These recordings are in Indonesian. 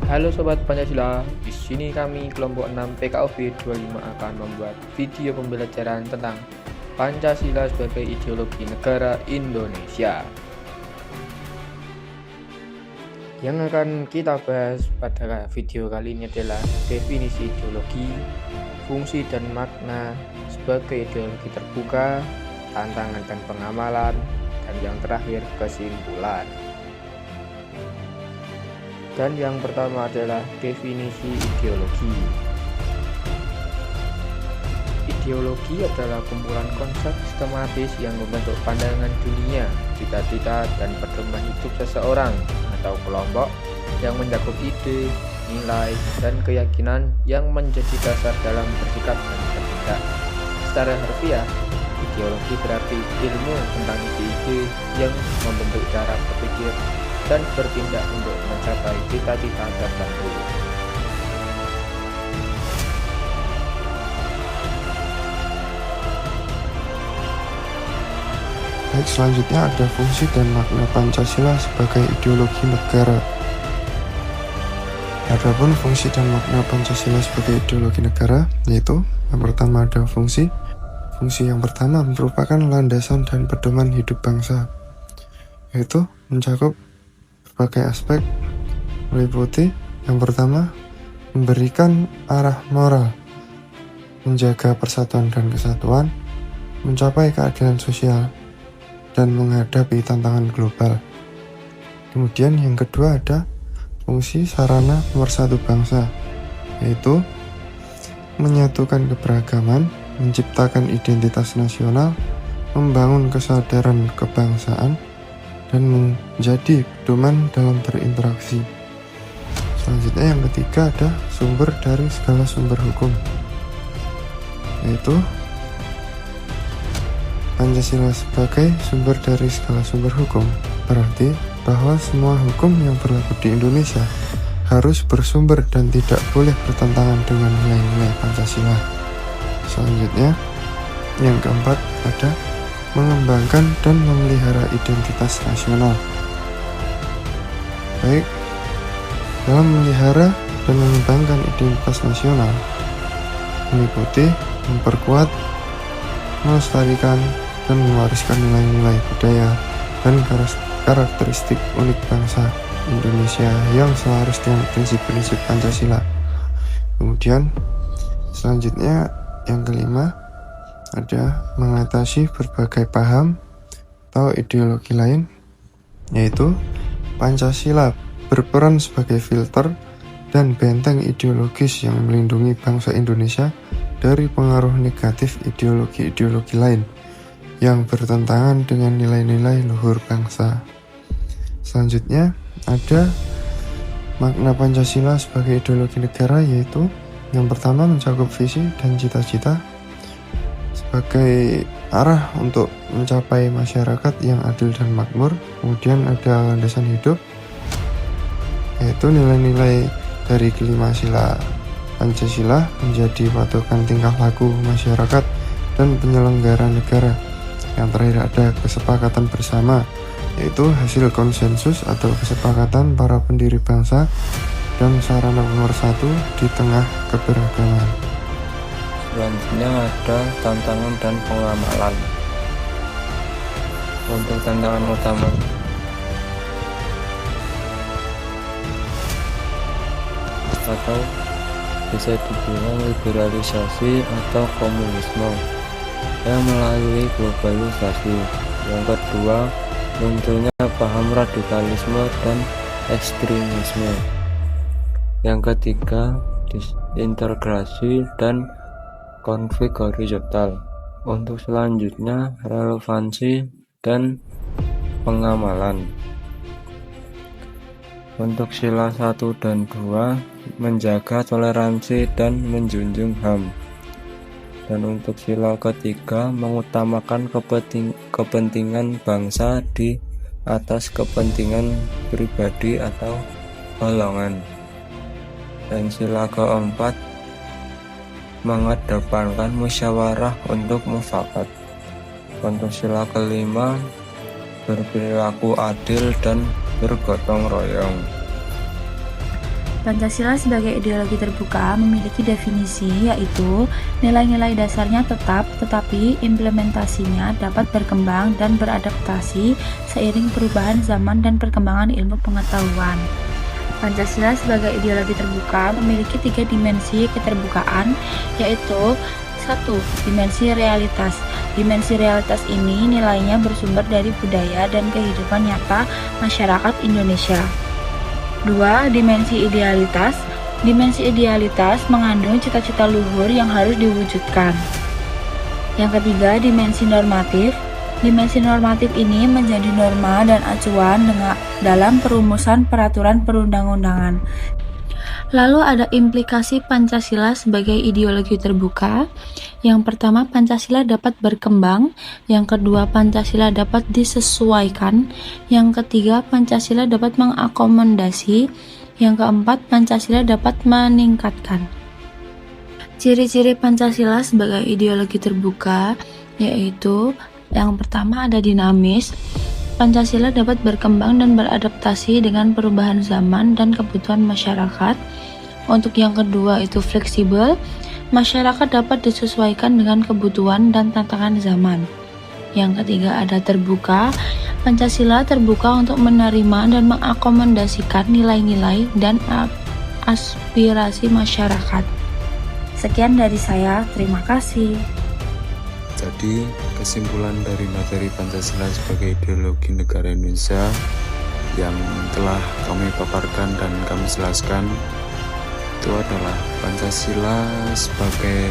Halo Sobat Pancasila, di sini kami kelompok 6 PKOB 25 akan membuat video pembelajaran tentang Pancasila sebagai ideologi negara Indonesia. Yang akan kita bahas pada video kali ini adalah definisi ideologi, fungsi dan makna sebagai ideologi terbuka, tantangan dan pengamalan, dan yang terakhir kesimpulan. Dan yang pertama adalah definisi ideologi. Ideologi adalah kumpulan konsep sistematis yang membentuk pandangan dunia, cita-cita, dan pedoman hidup seseorang atau kelompok yang mencakup ide, nilai, dan keyakinan yang menjadi dasar dalam bersikap dan bertindak. Secara harfiah, ideologi berarti ilmu tentang ide-ide yang membentuk cara berpikir dan bertindak untuk mencapai cita-cita tertentu. Baik, selanjutnya ada fungsi dan makna Pancasila sebagai ideologi negara. Adapun fungsi dan makna Pancasila sebagai ideologi negara, yaitu yang pertama ada fungsi. Fungsi yang pertama merupakan landasan dan pedoman hidup bangsa, yaitu mencakup berbagai aspek, meliputi yang pertama memberikan arah moral, menjaga persatuan dan kesatuan, mencapai keadilan sosial, dan menghadapi tantangan global. Kemudian yang kedua ada fungsi sarana pemersatu bangsa, yaitu menyatukan keberagaman, menciptakan identitas nasional, membangun kesadaran kebangsaan, dan menjadi pedoman dalam berinteraksi. Selanjutnya yang ketiga ada sumber dari segala sumber hukum, yaitu Pancasila sebagai sumber dari segala sumber hukum berarti bahwa semua hukum yang berlaku di Indonesia harus bersumber dan tidak boleh bertentangan dengan nilai-nilai Pancasila. Selanjutnya yang keempat ada mengembangkan dan memelihara identitas nasional. Baik, dalam memelihara dan mengembangkan identitas nasional meliputi memperkuat, melestarikan, dan mewariskan nilai-nilai budaya dan karakteristik unik bangsa Indonesia yang selaras dengan prinsip-prinsip Pancasila. Kemudian selanjutnya yang kelima ada mengatasi berbagai paham atau ideologi lain, yaitu Pancasila berperan sebagai filter dan benteng ideologis yang melindungi bangsa Indonesia dari pengaruh negatif ideologi-ideologi lain yang bertentangan dengan nilai-nilai luhur bangsa. Selanjutnya ada makna Pancasila sebagai ideologi negara, yaitu yang pertama mencakup visi dan cita-cita sebagai arah untuk mencapai masyarakat yang adil dan makmur. Kemudian ada landasan hidup, yaitu nilai-nilai dari kelima sila Pancasila menjadi patokan tingkah laku masyarakat dan penyelenggara negara. Yang terakhir ada kesepakatan bersama, yaitu hasil konsensus atau kesepakatan para pendiri bangsa dan sarana pemersatu di tengah keberagaman. Selanjutnya ada tantangan dan pengamalan. Untuk tantangan utama atau bisa dibilang liberalisasi atau komunisme yang melalui globalisasi. Yang kedua, munculnya paham radikalisme dan ekstremisme. Yang ketiga, disintegrasi dan konflik horizontal. Untuk selanjutnya, relevansi dan pengamalan. Untuk sila 1 dan 2, menjaga toleransi dan menjunjung HAM. Dan untuk sila ketiga, mengutamakan kepentingan bangsa di atas kepentingan pribadi atau golongan. Dan sila keempat, mengedepankan musyawarah untuk mufakat. Untuk sila kelima, berperilaku adil dan bergotong royong. Pancasila sebagai ideologi terbuka memiliki definisi, yaitu nilai-nilai dasarnya tetap, tetapi implementasinya dapat berkembang dan beradaptasi seiring perubahan zaman dan perkembangan ilmu pengetahuan. Pancasila sebagai ideologi terbuka memiliki 3 dimensi keterbukaan, yaitu 1. Dimensi realitas. Dimensi realitas ini nilainya bersumber dari budaya dan kehidupan nyata masyarakat Indonesia. 2. Dimensi idealitas. Dimensi idealitas mengandung cita-cita luhur yang harus diwujudkan. Yang ketiga, dimensi normatif. Dimensi normatif ini menjadi norma dan acuan dalam perumusan peraturan perundang-undangan. Lalu ada implikasi Pancasila sebagai ideologi terbuka. Yang pertama, Pancasila dapat berkembang. Yang kedua, Pancasila dapat disesuaikan. Yang ketiga, Pancasila dapat mengakomodasi. Yang keempat, Pancasila dapat meningkatkan. Ciri-ciri Pancasila sebagai ideologi terbuka yaitu yang pertama ada dinamis. Pancasila dapat berkembang dan beradaptasi dengan perubahan zaman dan kebutuhan masyarakat. Untuk yang kedua itu fleksibel. Masyarakat dapat disesuaikan dengan kebutuhan dan tantangan zaman. Yang ketiga ada terbuka. Pancasila terbuka untuk menerima dan mengakomodasikan nilai-nilai dan aspirasi masyarakat. Sekian dari saya, terima kasih. Jadi, kesimpulan dari materi Pancasila sebagai ideologi negara Indonesia yang telah kami paparkan dan kami jelaskan itu adalah Pancasila sebagai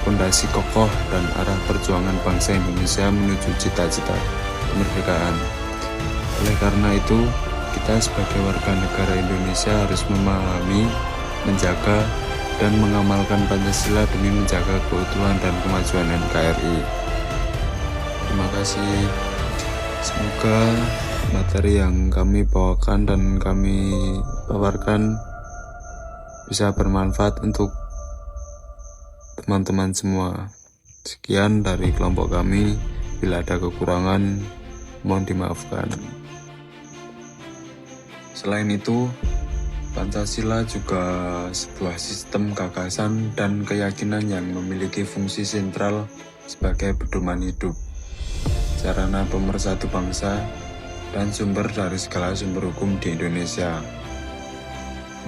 fondasi kokoh dan arah perjuangan bangsa Indonesia menuju cita-cita kemerdekaan. Oleh karena itu, kita sebagai warga negara Indonesia harus memahami, menjaga, dan mengamalkan Pancasila demi menjaga keutuhan dan kemajuan NKRI. Terima kasih. Semoga materi yang kami bawakan dan kami paparkan bisa bermanfaat untuk teman-teman semua. Sekian dari kelompok kami. Bila ada kekurangan, mohon dimaafkan. Selain itu, Pancasila juga sebuah sistem gagasan dan keyakinan yang memiliki fungsi sentral sebagai pedoman hidup, sarana pemersatu bangsa, dan sumber dari segala sumber hukum di Indonesia.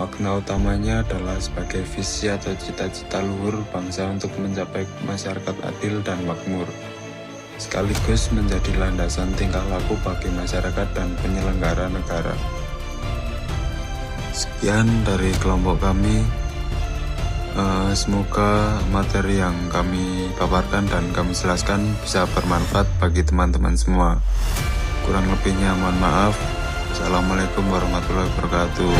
Makna utamanya adalah sebagai visi atau cita-cita luhur bangsa untuk mencapai masyarakat adil dan makmur, sekaligus menjadi landasan tingkah laku bagi masyarakat dan penyelenggara negara. Sekian dari kelompok kami. Semoga materi yang kami paparkan dan kami jelaskan bisa bermanfaat bagi teman-teman semua. Kurang lebihnya mohon maaf. Assalamualaikum warahmatullahi wabarakatuh.